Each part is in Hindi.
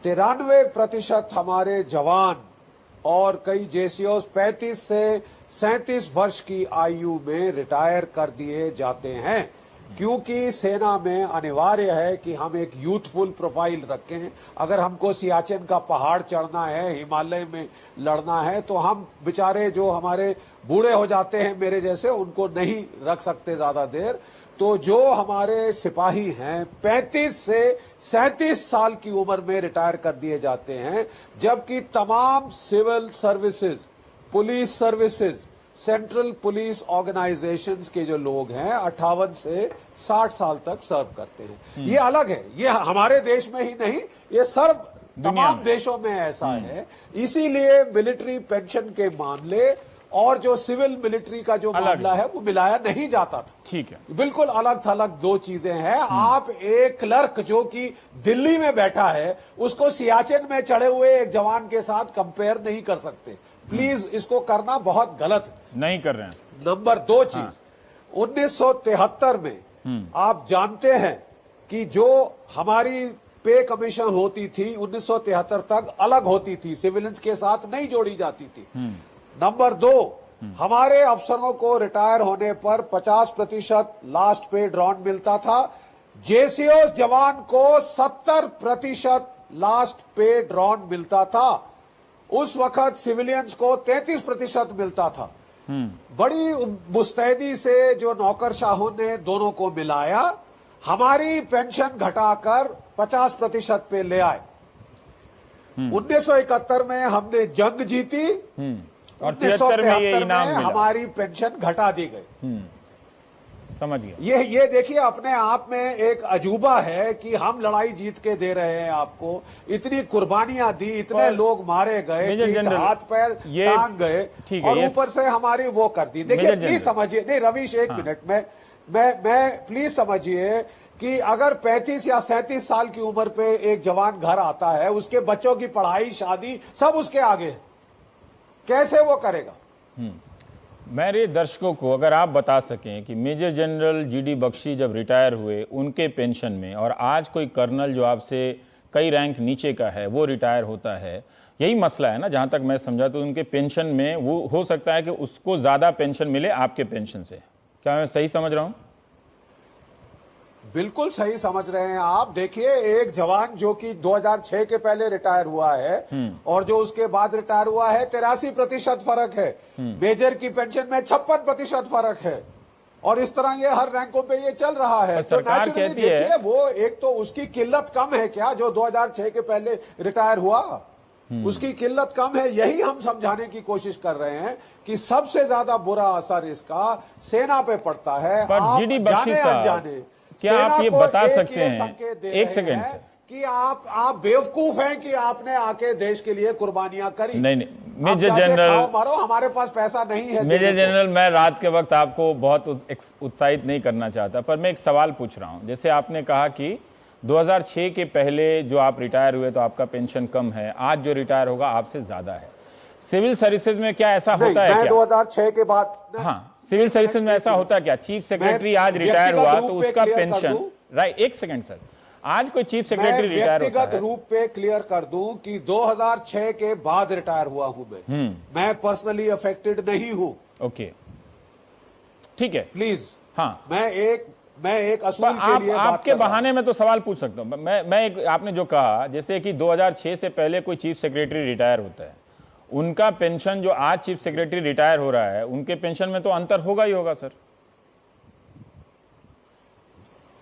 93% हमारे जवान और कई जेसीओ 35 से 37 वर्ष की आयु में रिटायर कर दिए जाते हैं, क्योंकि सेना में अनिवार्य है कि हम एक यूथफुल प्रोफाइल रखें। अगर हमको सियाचिन का पहाड़ चढ़ना है, हिमालय में लड़ना है, तो हम बेचारे जो हमारे बूढ़े हो जाते हैं मेरे जैसे, उनको नहीं रख सकते ज्यादा देर। तो जो हमारे सिपाही हैं 35 से 37 साल की उम्र में रिटायर कर दिए जाते हैं, जबकि तमाम civil services, police services, central police organisations के जो लोग हैं 58 से 60 साल तक सर्व करते हैं। ये अलग है, ये हमारे देश में ही नहीं, ये सर्व तमाम देशों में ऐसा है। इसीलिए मिलिट्री पेंशन के मामले और जो सिविल मिलिट्री का जो मामला है वो मिलाया नहीं जाता था। ठीक है, बिल्कुल अलग थलग दो चीजें हैं। आप एक क्लर्क जो कि दिल्ली में बैठा है उसको सियाचिन में चढ़े हुए एक जवान के साथ कंपेयर नहीं कर सकते। प्लीज इसको करना बहुत गलत है, नहीं कर रहे हैं। नंबर 2 चीज, 1973 में आप जानते हैं कि जो हमारी पे कमीशन होती थी 1973 तक अलग होती थी, सिविलियंस के साथ नहीं जोड़ी जाती थी। नंबर 2, हमारे अफसरों को रिटायर होने पर 50% लास्ट पे ड्रॉन मिलता था। जेसीओ जवान को 70% लास्ट पे ड्रॉन मिलता था। उस वक्त सिविलियंस को 33% मिलता था। बड़ी मुस्तैदी से जो नौकरशाहों ने दोनों को मिलाया, हमारी पेंशन घटाकर 50% पे ले आए। 1971 में हमने जंग जीती और 73 में ये इनाम में मिला। हमारी पेंशन घटा दी गई। समझ गया। ये देखिए अपने आप में एक अजूबा है कि हम लड़ाई जीत के दे रहे हैं आपको, इतनी कुर्बानियां दी, इतने लोग मारे गए, हाथ पैर टांग गए, और ऊपर से हमारी वो कर दी। देखिए प्लीज समझिए, नहीं रवीश एक मिनट में मैं प्लीज समझिए कि अगर 35 या 37 साल की उम्र पे एक जवान घर आता है, उसके बच्चों की पढ़ाई शादी सब उसके आगे है, कैसे वो करेगा? मेरे दर्शकों को अगर आप बता सकें कि मेजर जनरल जीडी बख्शी जब रिटायर हुए उनके पेंशन में, और आज कोई कर्नल जो आपसे कई रैंक नीचे का है वो रिटायर होता है, यही मसला है ना? जहां तक मैं समझा तो उनके पेंशन में वो हो सकता है कि उसको ज्यादा पेंशन मिले आपके पेंशन से। क्या मैं सही समझ रहा हूं? बिल्कुल सही समझ रहे हैं आप। देखिए एक जवान जो कि 2006 के पहले रिटायर हुआ है और जो उसके बाद रिटायर हुआ है, 83% फर्क है। मेजर की पेंशन में 56% फर्क है, और इस तरह ये हर रैंकों पे ये चल रहा है। तो नेचुरली देखिए वो एक तो उसकी किल्लत कम है क्या, जो 2006 के पहले रिटायर हुआ, उसकी किल्लत कम है। यही हम समझाने की कोशिश कर रहे हैं कि सबसे ज्यादा बुरा असर इसका सेना पे पड़ता है। आप जाने अनजाने क्या आप ये बता सकते हैं, एक सेकेंड, कि आप बेवकूफ हैं कि आपने आके देश के लिए कुर्बानियां करी? नहीं, मेजर जनरल मारो, हमारे पास पैसा नहीं है। मेजर जनरल, मैं रात के वक्त आपको बहुत उत्साहित नहीं करना चाहता, पर मैं एक सवाल पूछ रहा हूं। जैसे आपने कहा कि 2006 के पहले जो आप रिटायर हुए तो आपका पेंशन कम है, आज जो रिटायर होगा आपसे ज्यादा है। सिविल सर्विसेज में क्या ऐसा होता है क्या? 2006 के बाद, हाँ, सिविल सर्विसेज में ऐसा होता है क्या? चीफ सेक्रेटरी आज रिटायर हुआ तो उसका पेंशन, राइट, एक सेकंड सर, आज कोई चीफ सेक्रेटरी रिटायर होता है? व्यक्तिगत रूप पे क्लियर कर दूं कि 2006 के बाद रिटायर हुआ हूं मैं पर्सनली अफेक्टेड नहीं हूं। ओके, ठीक है, प्लीज। हाँ, मैं एक असूल के लिए आपके बहाने में तो सवाल पूछ सकता हूं। मैं एक, आपने जो कहा जैसे कि 2006 से पहले कोई चीफ सेक्रेटरी रिटायर होता है, उनका पेंशन जो आज चीफ सेक्रेटरी रिटायर हो रहा है उनके पेंशन में तो अंतर होगा ही होगा सर।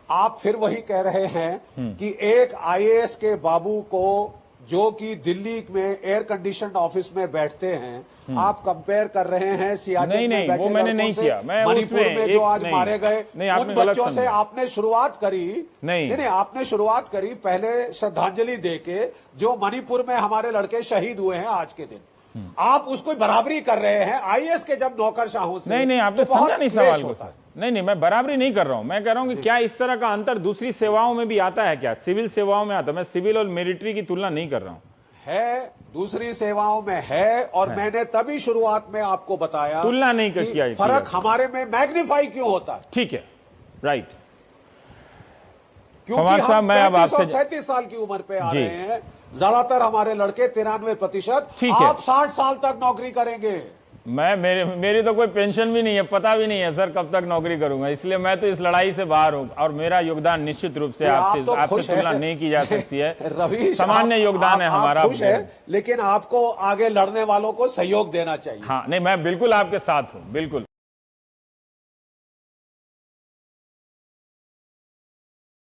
आप फिर वही कह रहे हैं कि एक आईएएस के बाबू को जो कि दिल्ली में एयर कंडीशन ऑफिस में बैठते हैं, आप कंपेयर कर रहे हैं सियाचिन में बैठे वो मैंने नहीं किया। मैं मणिपुर में जो आज मारे गए उन बच्चों से आपने शुरुआत करी। नहीं, आपने शुरुआत करी पहले श्रद्धांजलि देके, जो मणिपुर में हमारे लड़के शहीद हुए हैं आज के दिन। आप उसको बराबरी कर रहे हैं आईएएस के जब नौकरशाहों से। नहीं, आपने समझा नहीं सवाल को सर। नहीं, मैं बराबरी नहीं कर रहा हूं। मैं कह रहा हूं कि क्या इस तरह का अंतर दूसरी सेवाओं में भी आता है क्या? सिविल सेवाओं में आता है, मैं सिविल और मिलिट्री की तुलना नहीं कर रहा हूं। है, दूसरी सेवाओं में है, और मैंने तभी शुरुआत में आपको बताया तुलना नहीं किया। फर्क हमारे में मैग्नीफाई क्यों होता है? ठीक है, राइट। फवाद साहब, मैं अब आपसे 37 साल की उम्र पे आ जी। रहे हैं। ज्यादातर हमारे लड़के 93%। ठीक है। आप 60 साल तक नौकरी करेंगे। मेरी तो कोई पेंशन भी नहीं है, पता भी नहीं है सर कब तक नौकरी करूंगा, इसलिए मैं तो इस लड़ाई से बाहर हूं और मेरा योगदान निश्चित रूप से आप तो आपसे खुश तुलना हैं। नहीं की जा सकती है। रवीश, सामान्य योगदान है आप हमारा। खुश है, लेकिन आपको आगे लड़ने वालों को सहयोग देना चाहिए। हाँ नहीं, मैं बिल्कुल आपके साथ हूं, बिल्कुल।